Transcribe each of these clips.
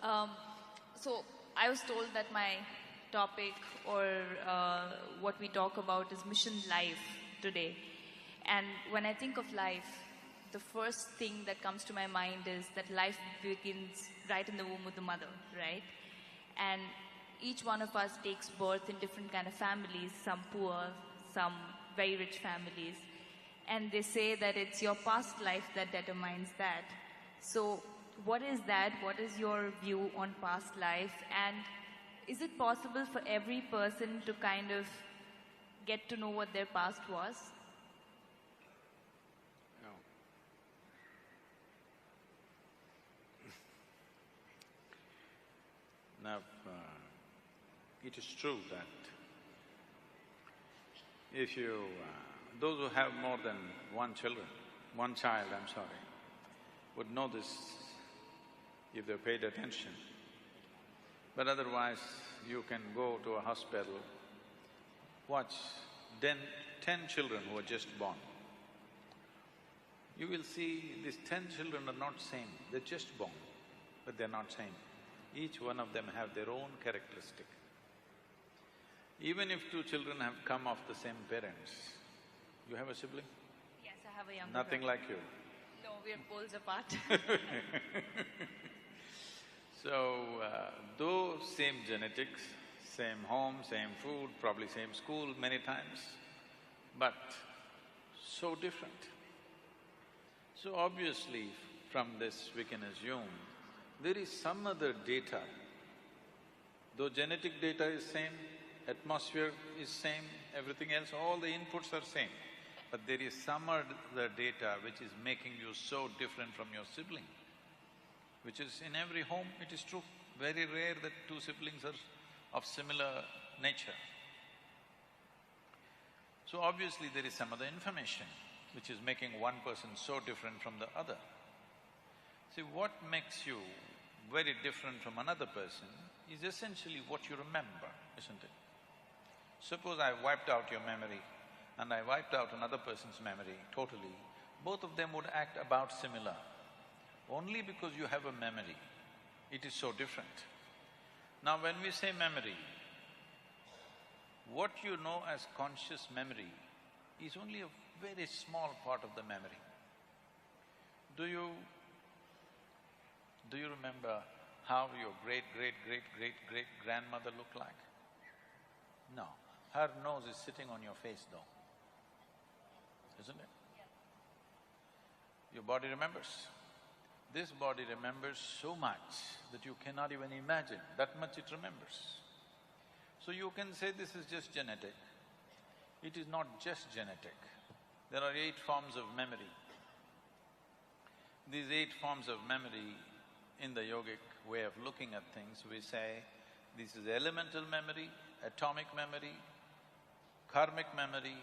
Um, so I was told that my topic or what we talk about is mission life today. And when I think of life, the first thing that comes to my mind is that life begins right in the womb of the mother, right? And each one of us takes birth in different kind of families, some poor, some very rich families. And they say that it's your past life that determines that. So what is that? What is your view on past life? And is it possible for every person to kind of get to know what their past was? No. Now, it is true that if you… those who have more than one child, would know this if they paid attention. But otherwise, you can go to a hospital, watch 10 children who are just born. You will see these 10 children are not same, they're just born, but they're not same. Each one of them have their own characteristic. Even if two children have come of the same parents, you have a sibling? Yes, I have a younger Nothing brother. like you. No, we are poles apart. So, though same genetics, same home, same food, probably same school many times, but so different. So obviously, from this we can assume there is some other data. Though genetic data is same, atmosphere is same, everything else, all the inputs are same, but there is some other data which is making you so different from your sibling, which is in every home, it is true. Very rare that two siblings are of similar nature. So obviously there is some other information which is making one person so different from the other. See, what makes you very different from another person is essentially what you remember, isn't it? Suppose I wiped out your memory and I wiped out another person's memory totally, both of them would act about similar. Only because you have a memory, it is so different. Now when we say memory, what you know as conscious memory is only a very small part of the memory. Do you remember how your great-great-great-great-great-grandmother looked like? No. Her nose is sitting on your face though, isn't it? Your body remembers. This body remembers so much that you cannot even imagine, that much it remembers. So you can say this is just genetic. It is not just genetic. There are 8 forms of memory. These 8 forms of memory, in the yogic way of looking at things, we say this is elemental memory, atomic memory, karmic memory,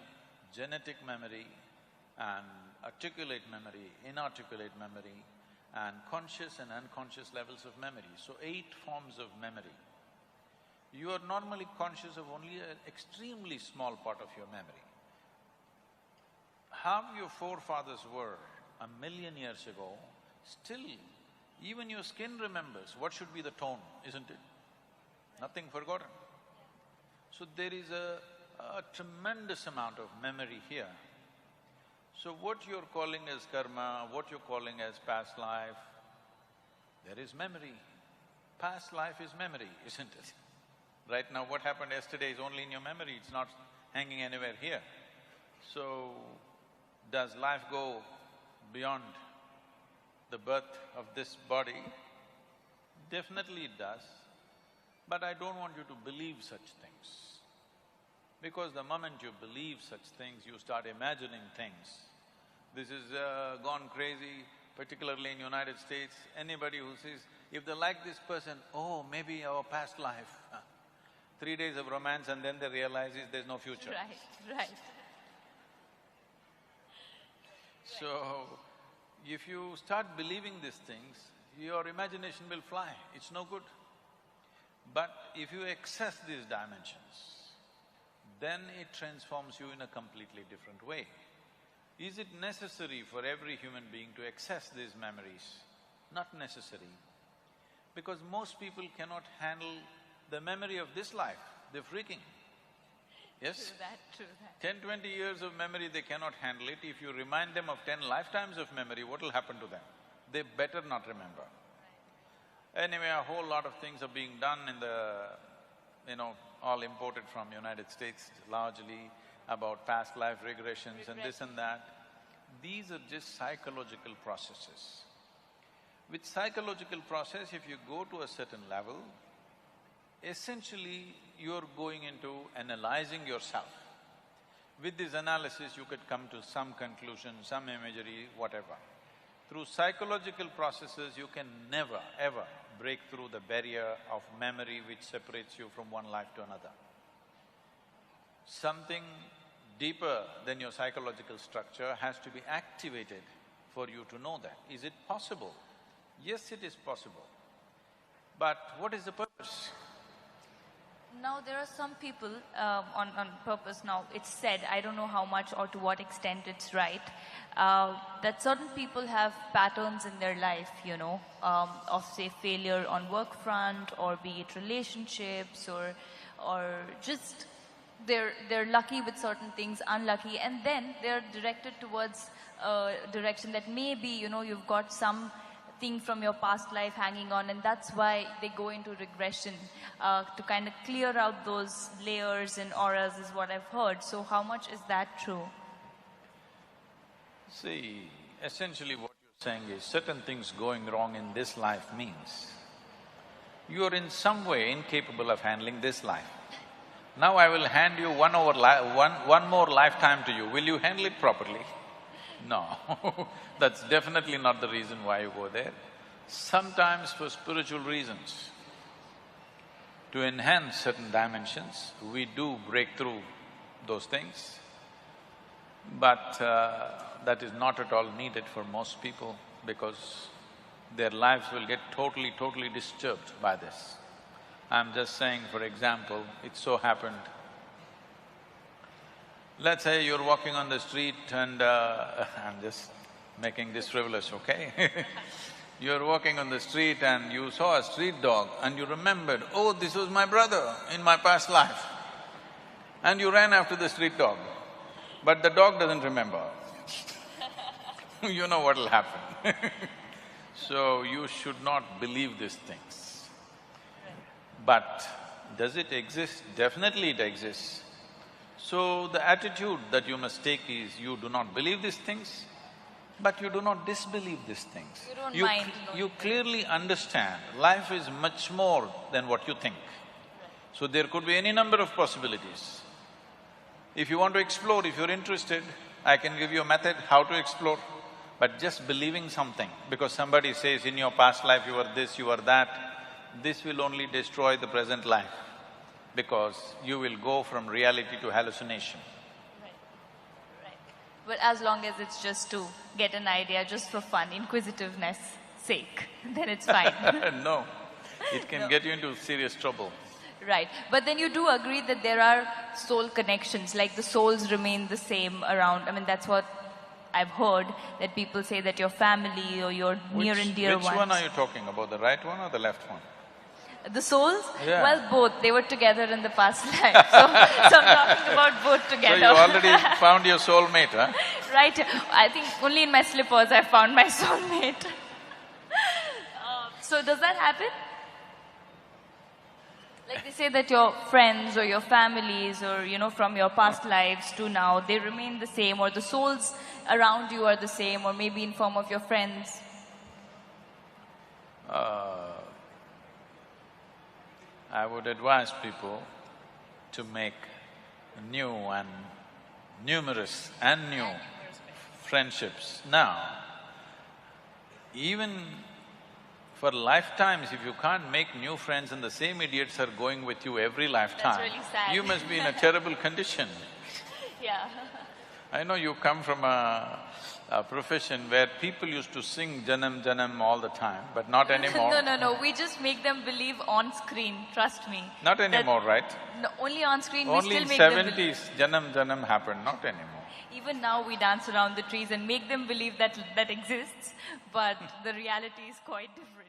genetic memory, and articulate memory, inarticulate memory, and conscious and unconscious levels of memory. So 8 forms of memory. You are normally conscious of only an extremely small part of your memory. How your forefathers were 1,000,000 years ago, still even your skin remembers what should be the tone, isn't it? Nothing forgotten. So there is a tremendous amount of memory here. So what you're calling as karma, what you're calling as past life, there is memory. Past life is memory, isn't it? Right now what happened yesterday is only in your memory, it's not hanging anywhere here. So, does life go beyond the birth of this body? Definitely it does, but I don't want you to believe such things. Because the moment you believe such things, you start imagining things. This is gone crazy, particularly in United States. Anybody who says, if they like this person, oh, maybe our past life. 3 days of romance and then they realize there's no future. Right. So, if you start believing these things, your imagination will fly, it's no good. But if you access these dimensions, then it transforms you in a completely different way. Is it necessary for every human being to access these memories? Not necessary. Because most people cannot handle the memory of this life, they're freaking. Yes? True that. 10, 20 years of memory, they cannot handle it. If you remind them of 10 lifetimes of memory, what will happen to them? They better not remember. Anyway, a whole lot of things are being done in the, all imported from United States largely, about past life regressions and this and that. These are just psychological processes. With psychological process, if you go to a certain level, essentially you're going into analyzing yourself. With this analysis, you could come to some conclusion, some imagery, whatever. Through psychological processes, you can never, ever break through the barrier of memory which separates you from one life to another. Something deeper than your psychological structure has to be activated for you to know that. Is it possible? Yes, it is possible. But what is the purpose? Now, there are some people on purpose now, it's said, I don't know how much or to what extent it's right, that certain people have patterns in their life, of say failure on work front, or be it relationships, or just they're lucky with certain things, unlucky, and then they're directed towards a direction that maybe, you've got some thing from your past life hanging on, and that's why they go into regression to kind of clear out those layers and auras is what I've heard. So how much is that true? See, essentially what you're saying is certain things going wrong in this life means you are in some way incapable of handling this life. Now I will hand you one more lifetime to you, will you handle it properly? No, that's definitely not the reason why you go there. Sometimes for spiritual reasons, to enhance certain dimensions, we do break through those things, but that is not at all needed for most people because their lives will get totally disturbed by this. I'm just saying, for example, it so happened, let's say you're walking on the street and I'm just making this frivolous, okay? You're walking on the street and you saw a street dog and you remembered, oh, this was my brother in my past life. And you ran after the street dog, but the dog doesn't remember. You know what'll happen. So you should not believe these things. But does it exist? Definitely it exists. So the attitude that you must take is you do not believe these things, but you do not disbelieve these things. You don't mind. You clearly understand life is much more than what you think. So there could be any number of possibilities. If you want to explore, if you're interested, I can give you a method how to explore. But just believing something, because somebody says in your past life you were this, you were that, this will only destroy the present life, because you will go from reality to hallucination. Right. But as long as it's just to get an idea, just for fun, inquisitiveness sake, then it's fine. No, it can get you into serious trouble. Right. But then you do agree that there are soul connections, like the souls remain the same around. I mean, that's what I've heard, that people say that your family or your near and dear ones… Which one are you talking about, the right one or the left one? The souls? Yeah. Well, both. They were together in the past life. So I'm talking about both together. So you already found your soulmate, huh? Right. I think only in my slippers I found my soulmate. So does that happen? Like they say that your friends or your families or, from your past lives to now, they remain the same, or the souls around you are the same, or maybe in form of your friends. I would advise people to make new and numerous and new friendships now. Even for lifetimes, if you can't make new friends and the same idiots are going with you every lifetime, That's really sad. you must be in a terrible condition. Yeah. I know you come from a profession where people used to sing janam janam all the time, but not anymore. No. We just make them believe on screen, trust me. Not anymore, right? No, only on screen, Only we still in make them believe. 70s janam janam happened, not anymore. Even now we dance around the trees and make them believe that exists, but the reality is quite different.